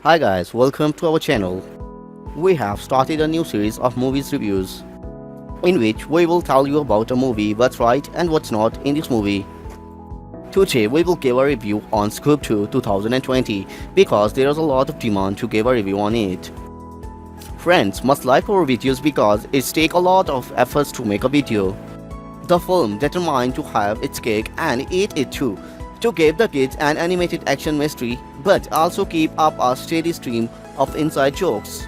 Hi guys, welcome to our channel. We have started a new series of movies reviews in which we will tell you about a movie, what's right and what's not in this movie. Today we will give a review on Scoob 2 2020 because there is a lot of demand to give a review on it. Friends must like our videos because it takes a lot of efforts to make a video. The film determined to have its cake and eat it too, to give the kids an animated action mystery but also keep up a steady stream of inside jokes.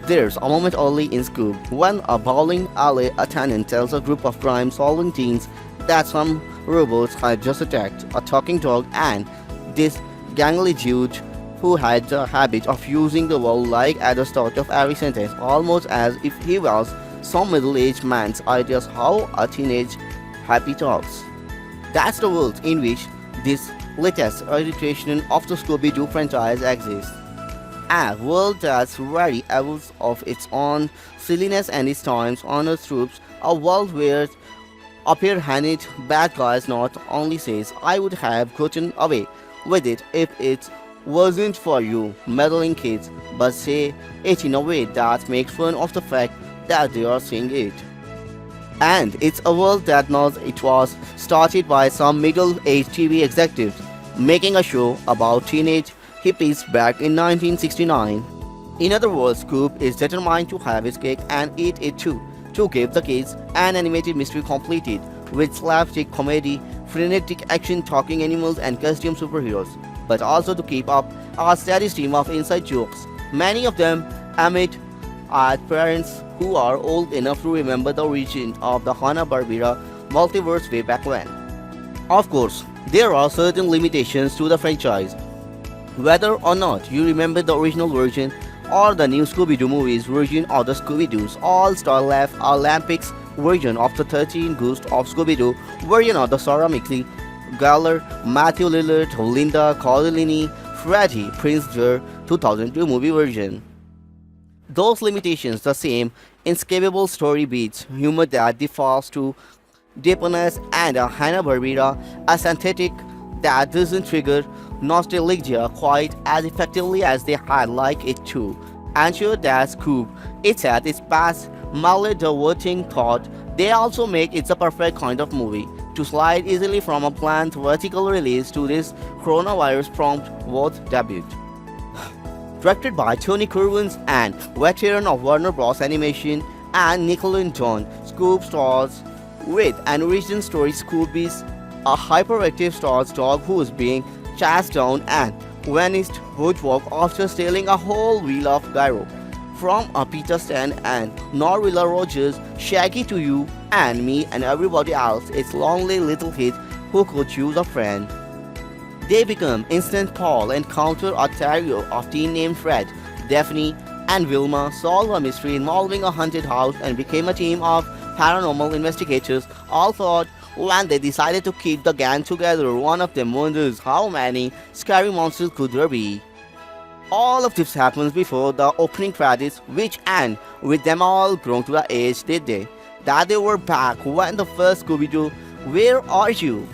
There's a moment early in Scoob when a bowling alley attendant tells a group of crime-solving teens that some robots had just attacked a talking dog, and this gangly dude who had the habit of using the word like at the start of every sentence, almost as if he was some middle-aged man's ideas how a teenage happy talks. That's the world in which this latest iteration of the Scooby-Doo franchise exists. A world that's very aware of its own silliness and its times honored troops, a world where appear-handed bad guys not only says I would have gotten away with it if it wasn't for you meddling kids, but say it in a way that makes fun of the fact that they are saying it. And it's a world that knows it was started by some middle-aged TV executives making a show about teenage hippies back in 1969. In other words, Scoob is determined to have his cake and eat it too, to give the kids an animated mystery completed with slapstick comedy, frenetic action, talking animals and costume superheroes, but also to keep up a steady stream of inside jokes, many of them aimed at parents who are old enough to remember the origin of the Hanna-Barbera multiverse way back when. Of course, there are certain limitations to the franchise. Whether or not you remember the original version or the new Scooby-Doo movies version or the Scooby-Doo's All-Star Left Olympics version of the 13 Ghosts of Scooby-Doo version of the Sarah Mixley, Galler, Matthew Lillard, Linda Cardellini, Freddie Prinze Jr. 2002 movie version. Those limitations the same inescapable story beats, humor that defaults to deepness, and a Hanna-Barbera aesthetic that doesn't trigger nostalgia quite as effectively as they had liked it to. Ensure that Scoob, it's at its best maladverting thought, they also make it the perfect kind of movie to slide easily from a planned vertical release to this coronavirus prompt worth debut. Directed by Tony Curwins and veteran of Warner Bros. Animation and Nickelodeon, Scoob stars with an origin story. Scooby's a hyperactive Star's dog who is being chased down and vanished boardwalk after stealing a whole wheel of gyro from a pizza stand, and Norwilla Rogers, Shaggy to you and me and everybody else, it's lonely little kid who could use a friend. They become instant call and counter a trio of teen named Fred, Daphne, and Wilma, solve a mystery involving a haunted house, and became a team of paranormal investigators. All thought when they decided to keep the gang together, one of them wonders how many scary monsters could there be. All of this happens before the opening credits, which end with them all grown to the age that they were back when the first Scooby-Doo Where Are You?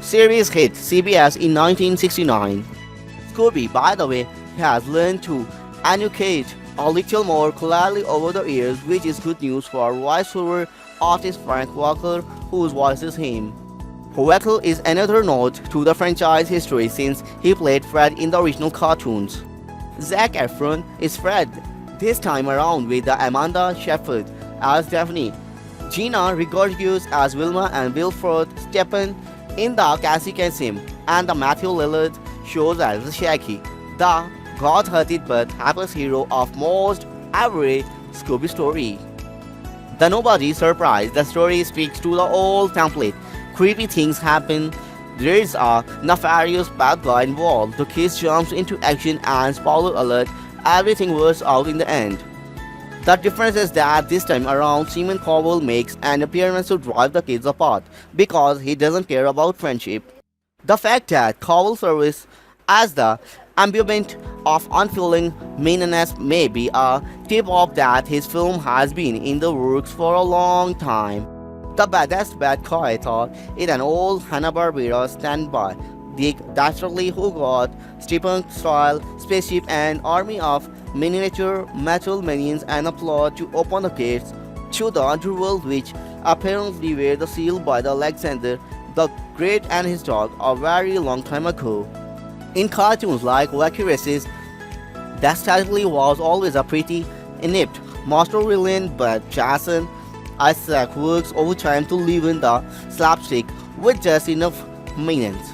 series hit CBS in 1969. Scooby, by the way, has learned to enunciate a little more clearly over the years, which is good news for voiceover artist Frank Walker, whose voices him. Walker is another nod to the franchise history since he played Fred in the original cartoons. Zac Efron is Fred, this time around with the Amanda Shepherd as Daphne, Gina Rigorgius as Wilma, and Wilford Steppen in the Cassie Kasem, and the Matthew Lillard shows as Shaggy, the God-hearted but hapless hero of most every Scooby story. The nobody surprised, the story speaks to the old template. Creepy things happen, there's a nefarious bad guy involved, the kid jumps into action, and spoiler alert, everything works out in the end. The difference is that this time around Simon Cowell makes an appearance to drive the kids apart because he doesn't care about friendship. The fact that Cowell serves as the embodiment of unfeeling meanness may be a tip-off that his film has been in the works for a long time. The baddest bad guy thought it an old Hanna-Barbera standby, Dick Dastardly, who got steampunk-style spaceship, an army of miniature metal minions, and a plot to open the gates to the underworld, which apparently were the sealed by the Alexander the Great and his dog a very long time ago. In cartoons like Wacky Races, Dastardly was always a pretty inept master villain, but Jason Isaac works overtime to liven the slapstick with just enough minions.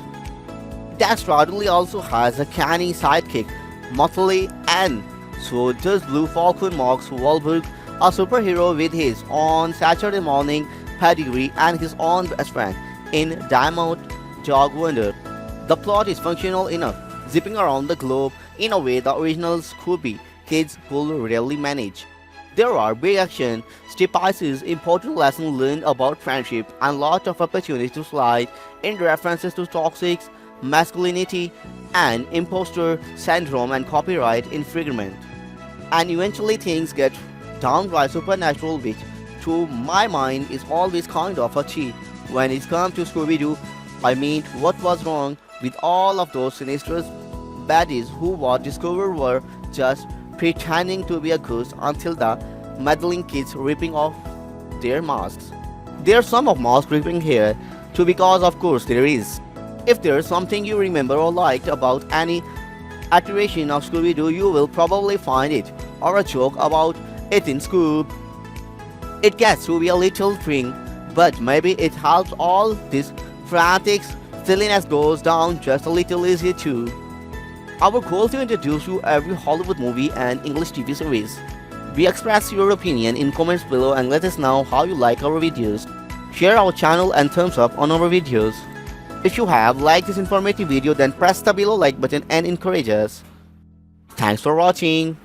Dastardly also has a canny sidekick, Motley, and so does Blue Falcon Max Wahlberg, a superhero with his own Saturday morning pedigree and his own best friend in Diamond Dog Wonder. The plot is functional enough, zipping around the globe in a way the original Scooby kids could rarely manage. There are big action, steep pieces, important lessons learned about friendship, and lots of opportunities to slide in references to toxic masculinity and imposter syndrome and copyright infringement. And eventually things get downright supernatural, which to my mind is always kind of a cheat. When it comes to Scooby-Doo, I mean, what was wrong with all of those sinister baddies who were discovered were just pretending to be a ghost until the meddling kids ripping off their masks. There's some of mask ripping here too, because of course there is. If there's something you remember or liked about any iteration of Scooby-Doo, you will probably find it, or a joke about it in Scoob. It gets to be a little thing, but maybe it helps all this frantic silliness goes down just a little easier too. Our goal to introduce you every Hollywood movie and English TV series. We express your opinion in comments below and let us know how you like our videos. Share our channel and thumbs up on our videos. If you have liked this informative video, then press the below like button and encourage us. Thanks for watching.